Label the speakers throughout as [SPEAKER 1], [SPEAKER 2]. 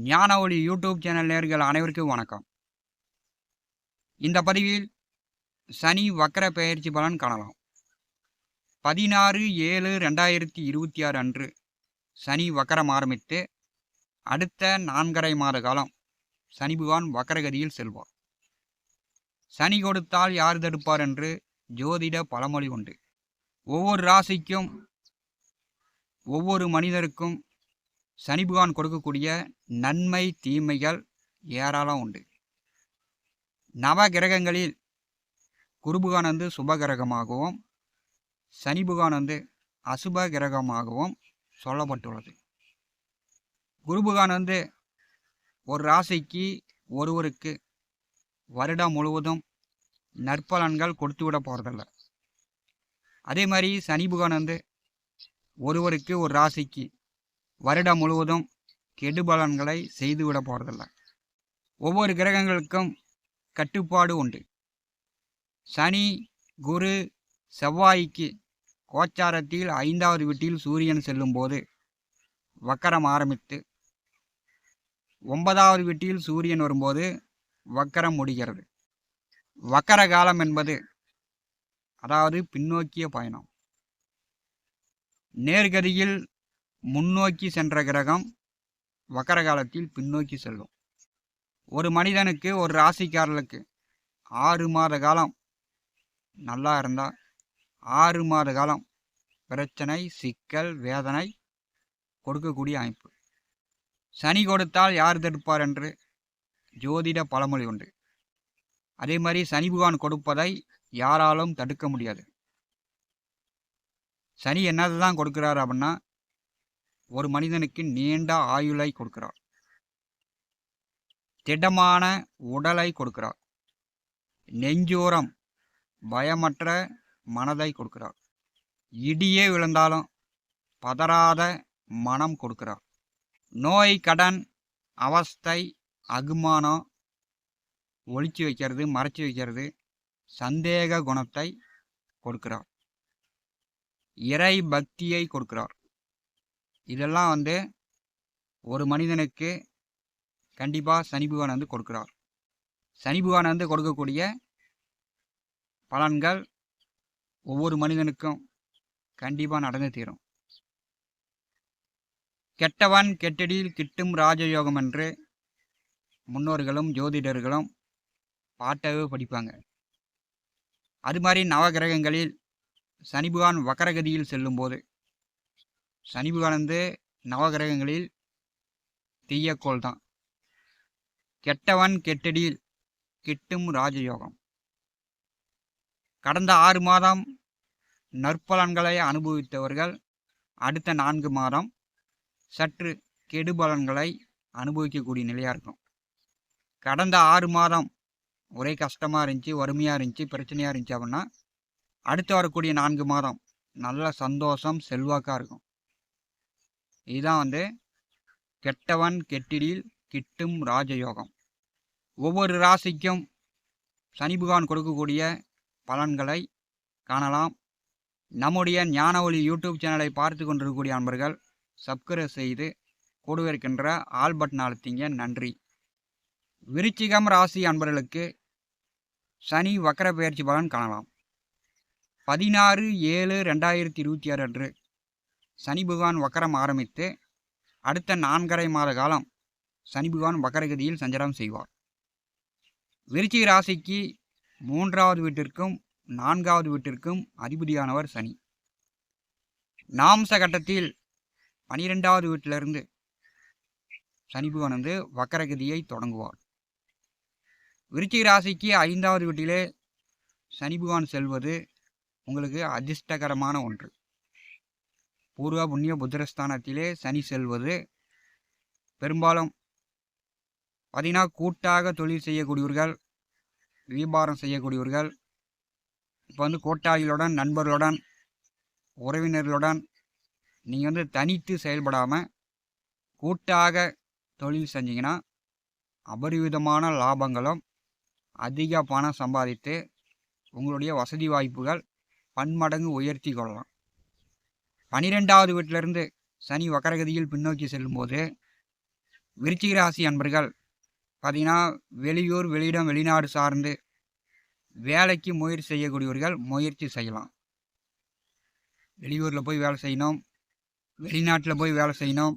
[SPEAKER 1] ஞான ஒளி YouTube channel நேயர்கள் அனைவருக்கும் வணக்கம். இந்த பதிவில் சனி வக்கர பெயர்ச்சி பலன் காணலாம். 16/7/2026 அன்று சனி வக்கரம் ஆரம்பித்து அடுத்த 4½ மாத காலம் சனி பகவான் வக்கரகதியில் செல்வார். சனி கொடுத்தால் யார் தடுப்பார் என்று ஜோதிட பழமொழி உண்டு. ஒவ்வொரு ராசிக்கும் ஒவ்வொரு மனிதருக்கும் சனி பகவான் கொடுக்கக்கூடிய நன்மை தீமைகள் ஏராளம் உண்டு. நவ கிரகங்களில் குரு பகவான் சுப கிரகமாகவும் சனி பகவான் அசுப கிரகமாகவும் சொல்லப்பட்டுள்ளது. குரு பகவான் ஒரு ராசிக்கு ஒருவருக்கு வருடம் முழுவதும் நற்பலன்கள் கொடுத்துவிட போகிறதில்ல. அதே மாதிரி சனி பகவான் ஒருவருக்கு ஒரு ராசிக்கு வருடம் முழுவதும் கெடுபலன்களை செய்துவிட போகிறதில்ல. ஒவ்வொரு கிரகங்களுக்கும் கட்டுப்பாடு உண்டு. சனி குரு செவ்வாய்க்கு கோச்சாரத்தில் 5வது வீட்டில் சூரியன் செல்லும்போது வக்கரம் ஆரம்பித்து 9வது வீட்டில் சூரியன் வரும்போது வக்கரம் முடிகிறது. வக்கர காலம் என்பது அதாவது பின்னோக்கிய பயணம். நேர்கதியில் முன்னோக்கி சென்ற கிரகம் வக்கர காலத்தில் பின்னோக்கி செல்லும். ஒரு மனிதனுக்கு ஒரு ராசிக்காரர்களுக்கு 6 மாத காலம் நல்லா இருந்தால் 6 மாத காலம் பிரச்சனை சிக்கல் வேதனை கொடுக்கக்கூடிய அமைப்பு. சனி கொடுத்தால் யார் தடுப்பார் என்று ஜோதிட பழமொழி உண்டு. அதே மாதிரி சனி பகவான் கொடுப்பதை யாராலும் தடுக்க முடியாது. சனி என்னதான் கொடுக்கிறார் அப்படின்னா ஒரு மனிதனுக்கு நீண்ட ஆயுளை கொடுக்கிறார், திடமான உடலை கொடுக்கிறார், நெஞ்சோரம் பயமற்ற மனதை கொடுக்கிறார், இடியே விழுந்தாலும் பதறாத மனம் கொடுக்கிறார், நோய் கடன் அவஸ்தை அகுமானம் ஒழிச்சு வைக்கிறது மறைச்சி வைக்கிறது சந்தேக குணத்தை கொடுக்கிறார், இறை பக்தியை கொடுக்கிறார். இதெல்லாம் ஒரு மனிதனுக்கு கண்டிப்பாக சனி பகவான் கொடுக்கிறார். சனி பகவான் கொடுக்கக்கூடிய பலன்கள் ஒவ்வொரு மனிதனுக்கும் கண்டிப்பாக நடந்து தீரும். கெட்டவன் கெட்டடியில் கிட்டும் ராஜயோகம் என்று முன்னோர்களும் ஜோதிடர்களும் பாட்டவே படிப்பாங்க. அது மாதிரி நவகிரகங்களில் சனி பகவான் வக்கரகதியில் செல்லும்போது சனி பகவான் நவகிரகங்களில் தீயக்கோள் தான். கெட்டவன் கெட்டடியில் கிட்டும் ராஜயோகம். கடந்த 6 மாதம் நற்பலன்களை அனுபவித்தவர்கள் அடுத்த 4 மாதம் சற்று கெடுபலன்களை அனுபவிக்கக்கூடிய நிலையாக இருக்கும். கடந்த 6 மாதம் ஒரே கஷ்டமாக இருந்துச்சு, வறுமையாக இருந்துச்சு, பிரச்சனையாக இருந்துச்சு அப்படின்னா அடுத்து வரக்கூடிய 4 மாதம் நல்ல சந்தோஷம் செல்வாக்காக இருக்கும். இதுதான் கெட்டவன் கெட்டிடில் கிட்டும் ராஜயோகம். ஒவ்வொரு ராசிக்கும் சனி பகவான் கொடுக்கக்கூடிய பலன்களை காணலாம். நம்முடைய ஞான ஒளி யூடியூப் சேனலை பார்த்து கொண்டிருக்கக்கூடிய அன்பர்கள் சப்ஸ்கிரைப் செய்து கூடவே இருக்கின்ற ஆல் பட்டன் அழுத்திங்க. நன்றி. விருச்சிகம் ராசி அன்பர்களுக்கு சனி வக்கர பெயர்ச்சி பலன் காணலாம். 16/7/2026 அன்று சனி பகவான் வக்கரம் ஆரம்பித்து அடுத்த 4½ மாத காலம் சனி பகவான் வக்கரகதியில் சஞ்சாரம் செய்வார். விருச்சிக ராசிக்கு 3வது வீட்டிற்கும் 4வது வீட்டிற்கும் அதிபதியானவர் சனி. நாம்ச கட்டத்தில் 12வது வீட்டிலிருந்து சனி பகவான் வக்கரகதியை தொடங்குவார். விருச்சிக ராசிக்கு 5வது வீட்டிலே சனி பகவான் செல்வது உங்களுக்கு அதிர்ஷ்டகரமான ஒன்று. பூர்வ புண்ணிய புத்திரஸ்தானத்திலே சனி செல்வது பெரும்பாலும் பார்த்தீங்கன்னா கூட்டாக தொழில் செய்யக்கூடியவர்கள், வியாபாரம் செய்யக்கூடியவர்கள், இப்போ கூட்டாளிகளுடன் நண்பர்களுடன் உறவினர்களுடன் நீங்கள் தனித்து செயல்படாமல் கூட்டாக தொழில் செஞ்சீங்கன்னா அபரிவிதமான லாபங்களும் அதிக பணம் சம்பாதித்து உங்களுடைய வசதி வாய்ப்புகள் பன்மடங்கு உயர்த்தி கொள்ளலாம். 12வது வீட்டிலிருந்து சனி வக்கரகதியில் பின்னோக்கி செல்லும்போது விருச்சிக ராசி அன்பர்கள் பார்த்தீங்கன்னா, வெளியூர், வெளியிடம், வெளிநாடு சார்ந்து வேலைக்கு முயற்சி செய்யக்கூடியவர்கள் முயற்சி செய்யலாம். வெளியூரில் போய் வேலை செய்யணும், வெளிநாட்டில் போய் வேலை செய்யணும்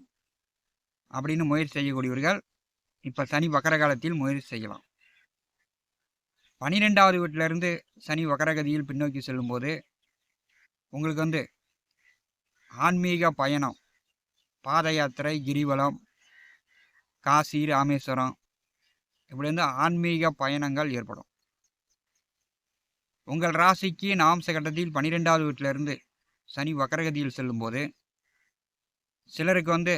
[SPEAKER 1] அப்படின்னு முயற்சி செய்யக்கூடியவர்கள் இப்போ சனி வக்கர காலத்தில் முயற்சி செய்யலாம். 12வது வீட்டிலிருந்து சனி வக்கரகதியில் பின்னோக்கி செல்லும்போது உங்களுக்கு ஆன்மீக பயணம், பாத யாத்திரை, கிரிவலம், காசி, ராமேஸ்வரம் இப்படி ஆன்மீக பயணங்கள் ஏற்படும். உங்கள் ராசிக்கு நாம்ச கட்டத்தில் 12வது வீட்டிலிருந்து சனி வக்கரகதியில் செல்லும்போது சிலருக்கு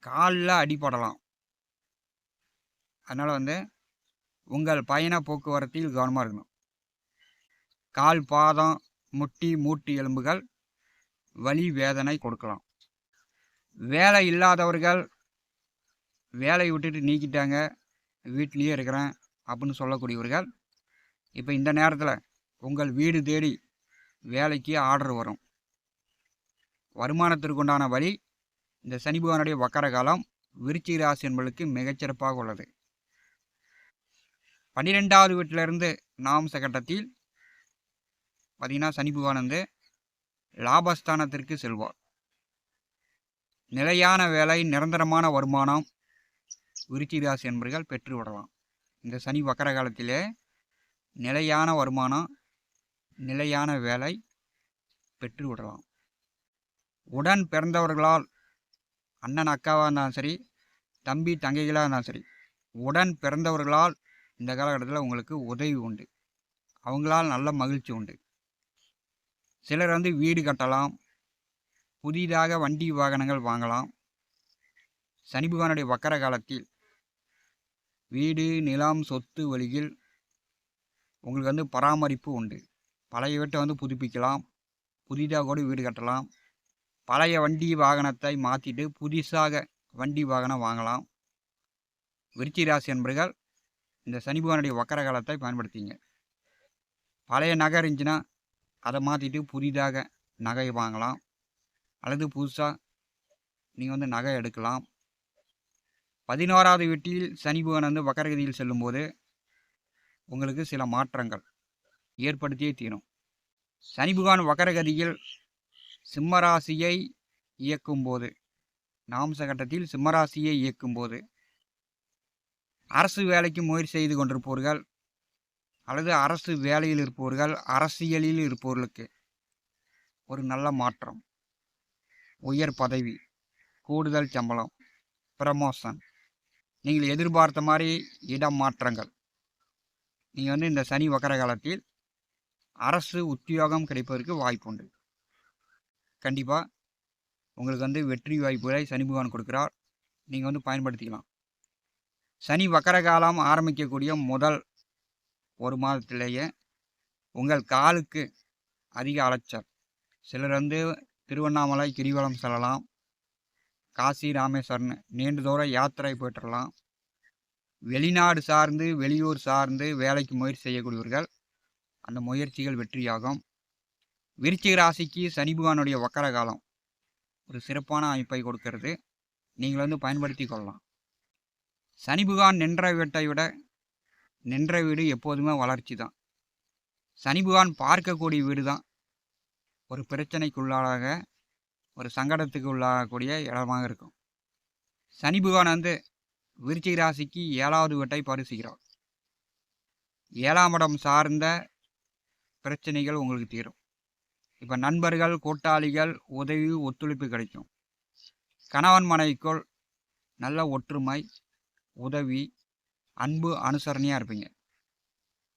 [SPEAKER 1] காலில் அடிபடலாம். அதனால் உங்கள் பயண போக்குவரத்தில் கவனமாக இருக்கணும். கால், பாதம், முட்டி, மூட்டு எலும்புகள் வலி, வேதனை கொடுக்கலாம். வேலை இல்லாதவர்கள் வேலையை விட்டுட்டு நீக்கிட்டாங்க, வீட்டிலேயே இருக்கிறேன் அப்படின்னு சொல்லக்கூடியவர்கள் இப்போ இந்த நேரத்தில் உங்கள் வீடு தேடி வேலைக்கு ஆர்டர் வரும். வருமானத்திற்குண்டான வழி இந்த சனி பகவானுடைய வக்கர காலம் விருச்சிக ராசி என்பதற்கு மிகச்சிறப்பாக உள்ளது. 12வது வீட்டிலிருந்து நாம்ச கட்டத்தில் பார்த்தீங்கன்னா சனி பகவான் லாபஸ்தானத்திற்கு செல்வார். நிலையான வேலை, நிரந்தரமான வருமானம் விருச்சிக ராசி என்பவர்கள் பெற்று விடலாம். இந்த சனி வக்கர காலத்திலே நிலையான வருமானம், நிலையான வேலை பெற்று விடலாம். உடன் பிறந்தவர்களால், அண்ணன் அக்காவாக இருந்தாலும் சரி, தம்பி தங்கைகளாக இருந்தாலும் சரி, உடன் பிறந்தவர்களால் இந்த காலகட்டத்தில் உங்களுக்கு உதவி உண்டு. அவங்களால் நல்ல மகிழ்ச்சி உண்டு. சிலர் வீடு கட்டலாம், புதிதாக வண்டி வாகனங்கள் வாங்கலாம். சனி பகவானுடைய வக்கர காலத்தில் வீடு, நிலம், சொத்து வழியில் உங்களுக்கு பராமரிப்பு உண்டு. பழைய வீட்டை புதுப்பிக்கலாம், புதிதாக கூட வீடு கட்டலாம். பழைய வண்டி வாகனத்தை மாற்றிட்டு புதுசாக வண்டி வாகனம் வாங்கலாம். விருச்சிக ராசி என்பவர்கள் இந்த சனி பகவானுடைய வக்கர காலத்தை பயன்படுத்திங்க. பழைய நகை இருந்துச்சுன்னா அதை மாற்றிட்டு புதிதாக நகை வாங்கலாம், அல்லது புதுசாக நீங்கள் நகை எடுக்கலாம். 11வது வீட்டில் சனி பகவான் வக்கரகதியில் செல்லும்போது உங்களுக்கு சில மாற்றங்கள் ஏற்படுத்தியே தீரும். சனி பகவான் வக்கரகதியில் சிம்மராசியை இயக்கும்போது, நாம்ச கட்டத்தில் சிம்மராசியை இயக்கும்போது அரசு வேலைக்கு முயற்சி செய்து கொண்டிருப்பவர்கள் அல்லது அரசு வேலையில் இருப்பவர்கள், அரசியலில் இருப்பவர்களுக்கு ஒரு நல்ல மாற்றம், உயர் பதவி, கூடுதல் சம்பளம், ப்ரமோஷன், நீங்கள் எதிர்பார்த்த மாதிரி இடம் மாற்றங்கள். நீங்கள் இந்த சனி வக்கர காலத்தில் அரசு உத்தியோகம் கிடைப்பதற்கு வாய்ப்புண்டு. கண்டிப்பாக உங்களுக்கு வெற்றி வாய்ப்புகளை சனி பகவான் கொடுக்கிறார். நீங்கள் பயன்படுத்திக்கலாம். சனி வக்கர காலம் ஆரம்பிக்கக்கூடிய முதல் ஒரு மாதத்திலேயே உங்கள் காலுக்கு அதிக அலைச்சல். சிலர் திருவண்ணாமலை கிரிவலம் செல்லலாம், காசி, ராமேஸ்வரன் நீண்ட தூர யாத்திரை போய்ட்டுறலாம். வெளிநாடு சார்ந்து, வெளியூர் சார்ந்து வேலைக்கு முயற்சி செய்யக்கூடியவர்கள் அந்த முயற்சிகள் வெற்றியாகும். விருச்சிக ராசிக்கு சனி பகவானுடைய வக்கர காலம் ஒரு சிறப்பான அமைப்பை கொடுக்கிறது. நீங்கள் பயன்படுத்தி கொள்ளலாம். சனி பகவான் நின்ற வீட்டை விட நின்ற வீடு எப்போதுமே வளர்ச்சி தான். சனி பகவான் பார்க்கக்கூடிய வீடு தான் ஒரு பிரச்சனைக்குள்ளாக, ஒரு சங்கடத்துக்கு உள்ளாகக்கூடிய இடமாக இருக்கும். சனி பகவான் விருச்சிக ராசிக்கு 7வது வீட்டை பரிசுகிறார். 7ஆம் இடம் சார்ந்த பிரச்சனைகள் உங்களுக்கு தீரும். இப்போ நண்பர்கள், கூட்டாளிகள் உதவி, ஒத்துழைப்பு கிடைக்கும். கணவன் மனைவிக்குள் நல்ல ஒற்றுமை, உதவி, அன்பு, அனுசரணையாக இருப்பீங்க.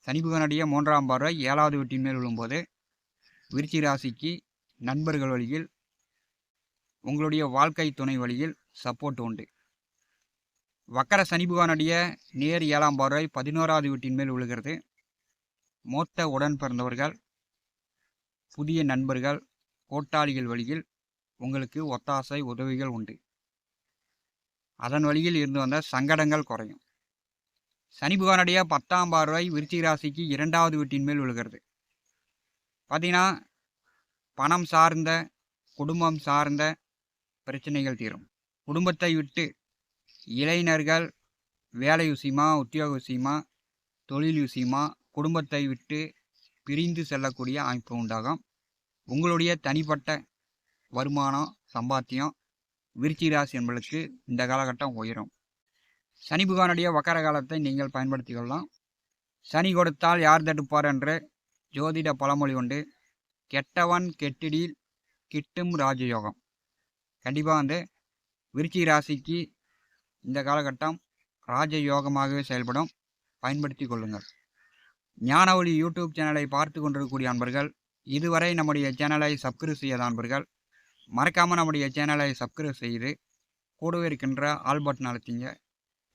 [SPEAKER 1] சனி பகவானுடைய 3ஆம் பார்வை 7வது வீட்டின் மேல் விழும்போது விருச்சிக ராசிக்கு நண்பர்கள் வழியில், உங்களுடைய வாழ்க்கை துணை வழியில் சப்போர்ட் உண்டு. வக்கர சனி பகவானுடைய நேர் 7ஆம் பார்வை 11வது வீட்டின் மேல் விழுகிறது. மூத்த உடன் பிறந்தவர்கள், புதிய நண்பர்கள், கூட்டாளிகள் வழியில் உங்களுக்கு ஒத்தாசை, உதவிகள் உண்டு. அதன் வழியில் இருந்து வந்த சங்கடங்கள் குறையும். சனி பகவானுடைய 10ஆம் பார்வை விருச்சிக ராசிக்கு 2வது வீட்டின் மேல் விழுகிறது. பார்த்தீங்கன்னா பணம் சார்ந்த, குடும்பம் சார்ந்த பிரச்சனைகள் தீரும். குடும்பத்தை விட்டு இளைஞர்கள் வேலை விஷயமா, உத்தியோக விஷயமா, தொழில் விஷயமா குடும்பத்தை விட்டு பிரிந்து செல்லக்கூடிய அமைப்பு உண்டாகும். உங்களுடைய தனிப்பட்ட வருமானம், சம்பாத்தியம் விருச்சிக ராசி என்பதற்கு இந்த காலகட்டம் உயரும். சனி பகவானுடைய வக்கர காலத்தை நீங்கள் பயன்படுத்தி கொள்ளலாம். சனி கொடுத்தால் யார் தடுப்பார் என்று ஜோதிட பழமொழி உண்டு. கெட்டவன் கெட்டிடில் கிட்டும் ராஜயோகம். கண்டிப்பாக விருச்சிக ராசிக்கு இந்த காலகட்டம் ராஜயோகமாகவே செயல்படும். பயன்படுத்தி கொள்ளுங்கள். ஞானஒளி யூடியூப் சேனலை பார்த்து கொண்டிருக்கக்கூடிய அன்பர்கள், இதுவரை நம்முடைய சேனலை சப்ஸ்கிரைப் செய்யாத அன்பர்கள் மறக்காமல் நம்முடைய சேனலை சப்ஸ்கிரைப் செய்து கூடவே இருக்கின்ற ஆல் பட்டன் அழுத்திங்க.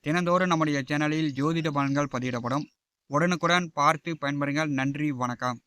[SPEAKER 1] தினந்தோறும் நம்முடைய சேனலில் ஜோதிட பலன்கள் பதிவிடப்படும். உடனுக்குடன் பார்த்து பயன்பெறுங்கள். நன்றி, வணக்கம்.